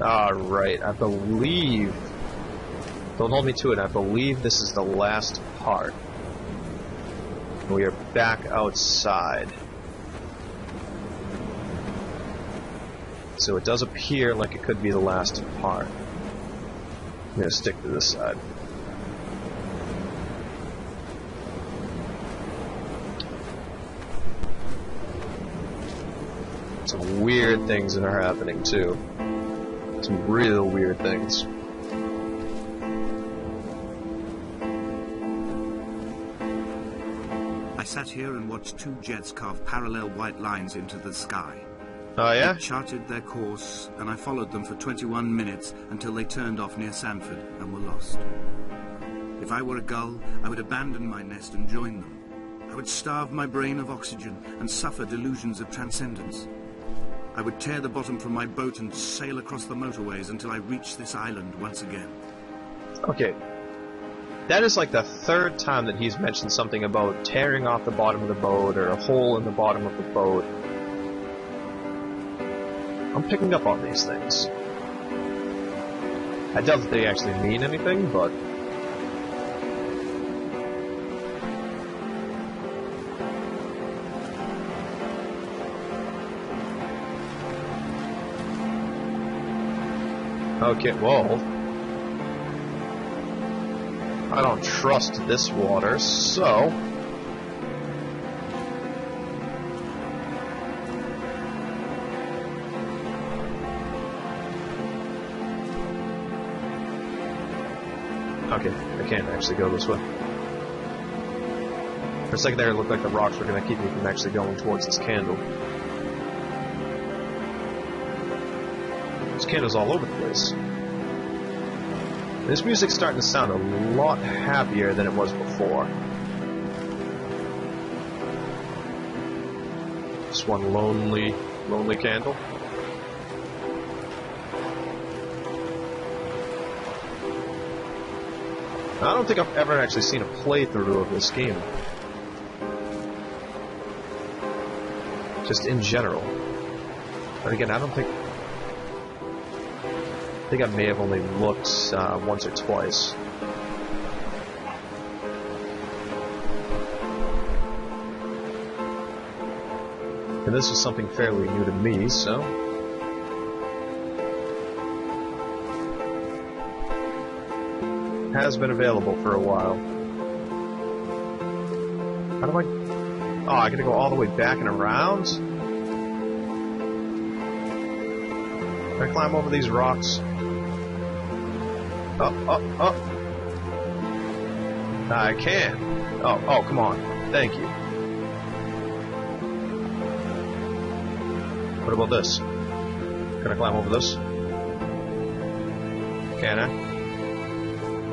Alright, I believe... Don't hold me to it, I believe this is the last part. We are back outside. So it does appear like it could be the last part. I'm going to stick to this side. Some weird things that are happening too. Some real weird things. I sat here and watched two jets carve parallel white lines into the sky. Oh yeah? They charted their course, and I followed them for 21 minutes until they turned off near Sanford and were lost. If I were a gull, I would abandon my nest and join them. I would starve my brain of oxygen and suffer delusions of transcendence. I would tear the bottom from my boat and sail across the motorways until I reached this island once again. Okay. That is like the third time that he's mentioned something about tearing off the bottom of the boat or a hole in the bottom of the boat. I'm picking up on these things. I doubt that they actually mean anything, but... Okay, well... I don't trust this water, so... Okay, I can't actually go this way. For a second there, it looked like the rocks were going to keep me from actually going towards this candle. This candle's all over the place. This music's starting to sound a lot happier than it was before. Just one lonely candle. I don't think I've ever actually seen a playthrough of this game. Just in general. But again, I think I may have only looked once or twice. And this was something fairly new to me, so... has been available for a while. How do I... Oh, I gotta go all the way back and around? Can I climb over these rocks? Up, up, up! I can! Oh, come on. Thank you. What about this? Can I climb over this? Can I?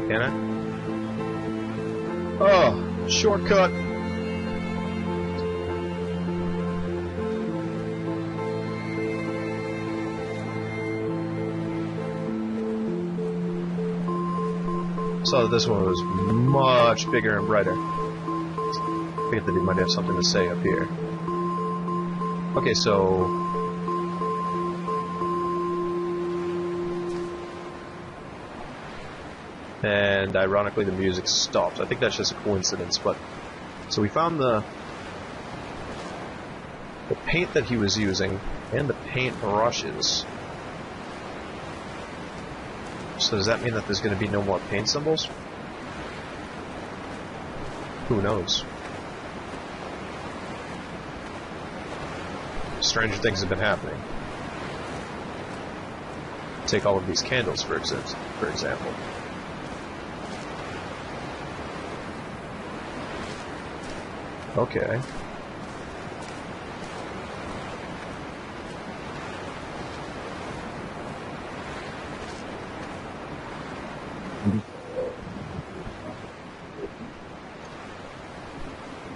Can I? Oh, shortcut. Saw that this one was much bigger and brighter. I figured that he might have something to say up here. Okay, so... and ironically the music stopped. I think that's just a coincidence, but... So we found the paint that he was using, and the paint brushes. So does that mean that there's going to be no more paint symbols? Who knows? Stranger things have been happening. Take all of these candles, for example. Okay.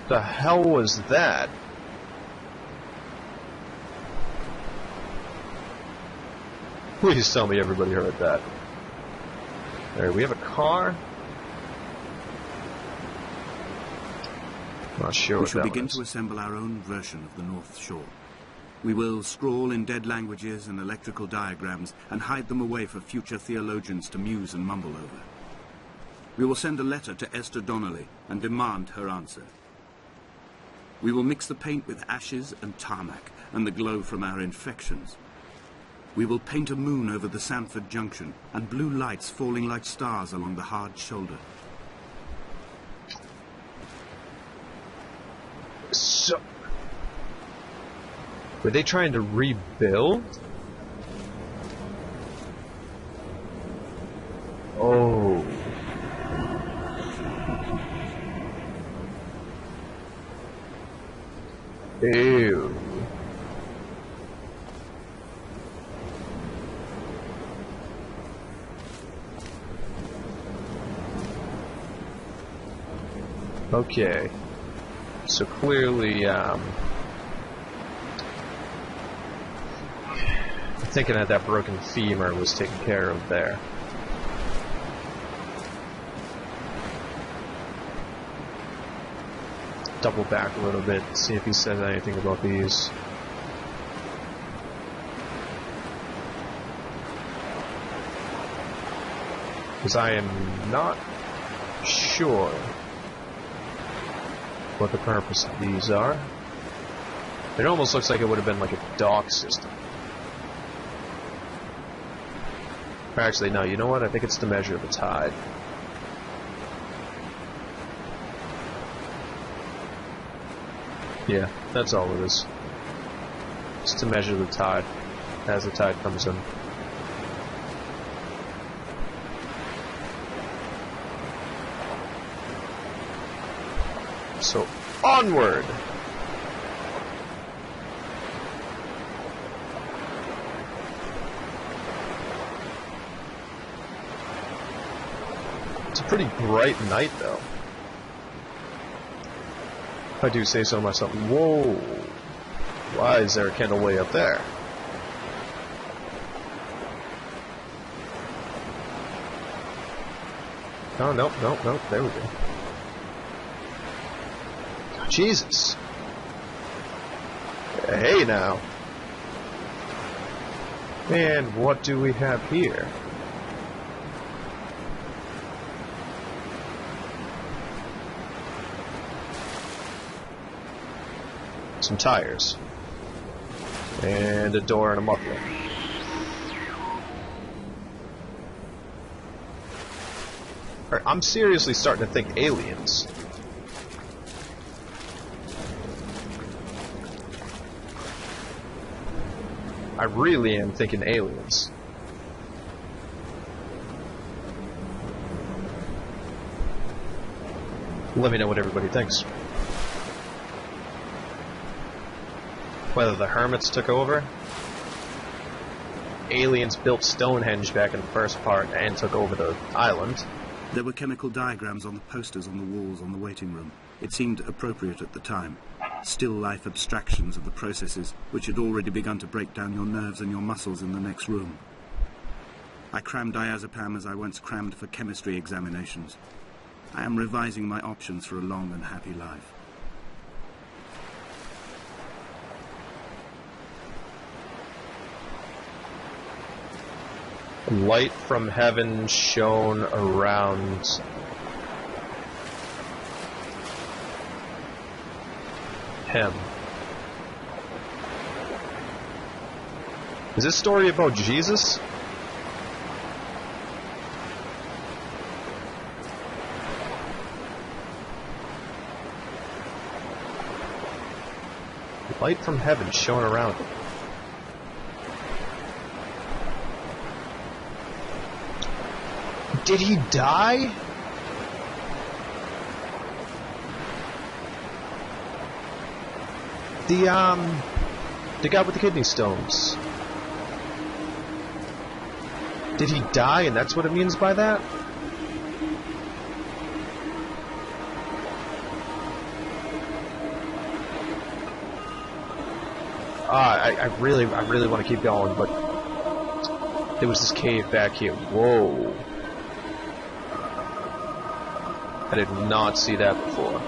The hell was that? Please tell me everybody heard that. Alright, we have a car. Not sure We what shall that begin was. to assemble our own version of the North Shore. We will scrawl in dead languages and electrical diagrams and hide them away for future theologians to muse and mumble over. We will send a letter to Esther Donnelly and demand her answer. We will mix the paint with ashes and tarmac and the glow from our infections. We will paint a moon over the Sanford Junction and blue lights falling like stars along the hard shoulder. So... were they trying to rebuild? Oh. Ew. Okay. So clearly, thinking that broken femur was taken care of there. Double back a little bit, see if he says anything about these. Because I am not sure what the purpose of these are. It almost looks like it would have been like a dock system. Actually, no, you know what? I think it's to measure the tide. Yeah, that's all it is. It's to measure the tide as the tide comes in. So, onward! It's a pretty bright night, though. If I do say so myself. Whoa! Why is there a candle way up there? Oh, nope, nope, nope. There we go. Jesus. Hey now. And what do we have here? Some tires. And a door and a muffler. Alright, I'm seriously starting to think aliens. I really am thinking aliens. Let me know what everybody thinks. Whether the hermits took over, aliens built Stonehenge back in the first part and took over the island. There were chemical diagrams on the posters on the walls on the waiting room. It seemed appropriate at the time. Still life abstractions of the processes which had already begun to break down your nerves and your muscles in the next room. I crammed diazepam as I once crammed for chemistry examinations. I am revising my options for a long and happy life. Light from heaven shone around him. Is this story about Jesus? Light from heaven shone around him. Did he die? The guy with the kidney stones. Did he die, and that's what it means by that? I really want to keep going, but there was this cave back here. Whoa. I did not see that before.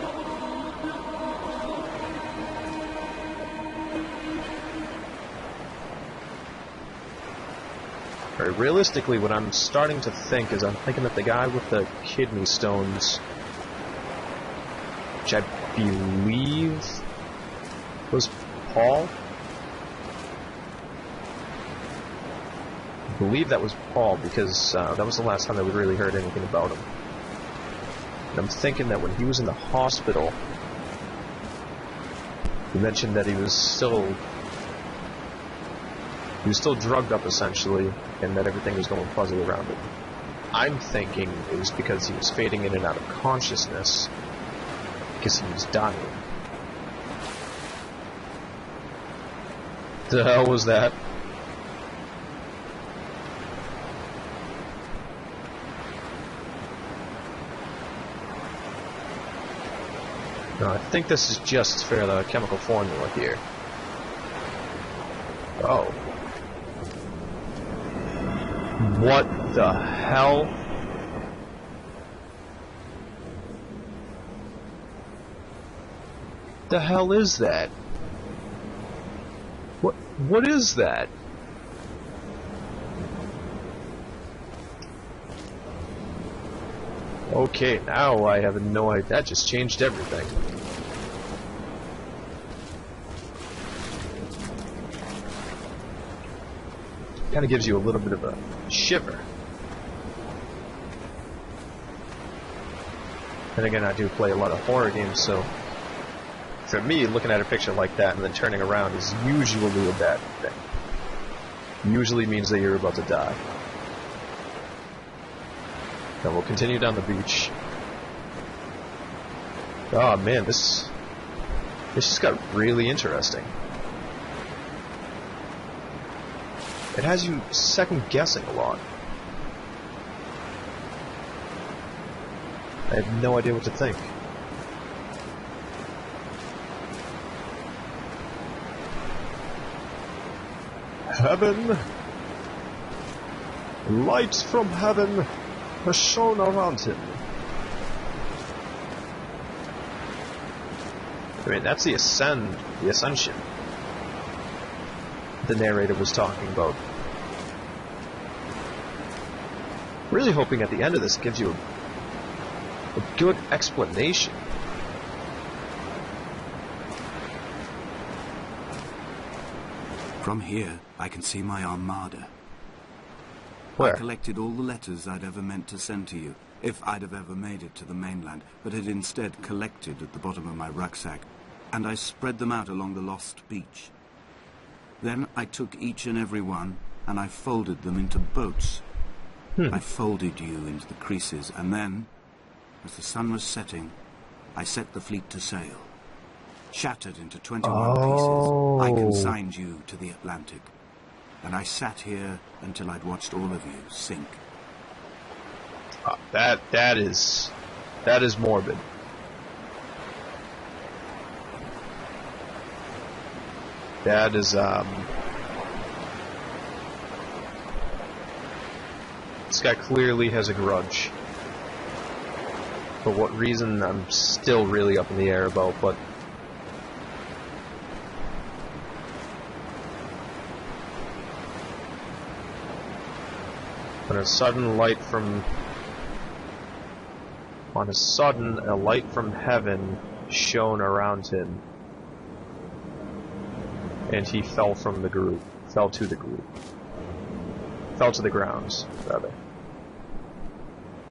Or realistically, what I'm starting to think is I'm thinking that the guy with the kidney stones, which I believe was Paul. I believe that was Paul because that was the last time that we really heard anything about him. And I'm thinking that when he was in the hospital, he mentioned that he was still drugged up essentially, and that everything was going fuzzy around him. I'm thinking it was because he was fading in and out of consciousness because he was dying. The hell was that? No, I think this is just for the chemical formula here. Oh. What the hell? The hell is that? What is that? Okay, now I have no idea. That just changed everything. Kind of gives you a little bit of a shiver. And again, I do play a lot of horror games, so for me, looking at a picture like that and then turning around is usually a bad thing. Usually means that you're about to die. Now we'll continue down the beach. Oh man, this just got really interesting. It has you second guessing a lot. I have no idea what to think. Heaven! Light from heaven has shone around him. I mean, that's the ascension the narrator was talking about. Really hoping at the end of this gives you a good explanation. From here, I can see my armada. Where? I collected all the letters I'd ever meant to send to you, if I'd have ever made it to the mainland, but had instead collected at the bottom of my rucksack, and I spread them out along the lost beach. Then I took each and every one, and I folded them into boats. I folded you into the creases, and then, as the sun was setting, I set the fleet to sail. Shattered into 21 pieces, I consigned you to the Atlantic. And I sat here until I'd watched all of you sink. That is morbid. That is this guy clearly has a grudge. For what reason, I'm still really up in the air about, but a light from heaven shone around him, and he fell to the grounds, rather.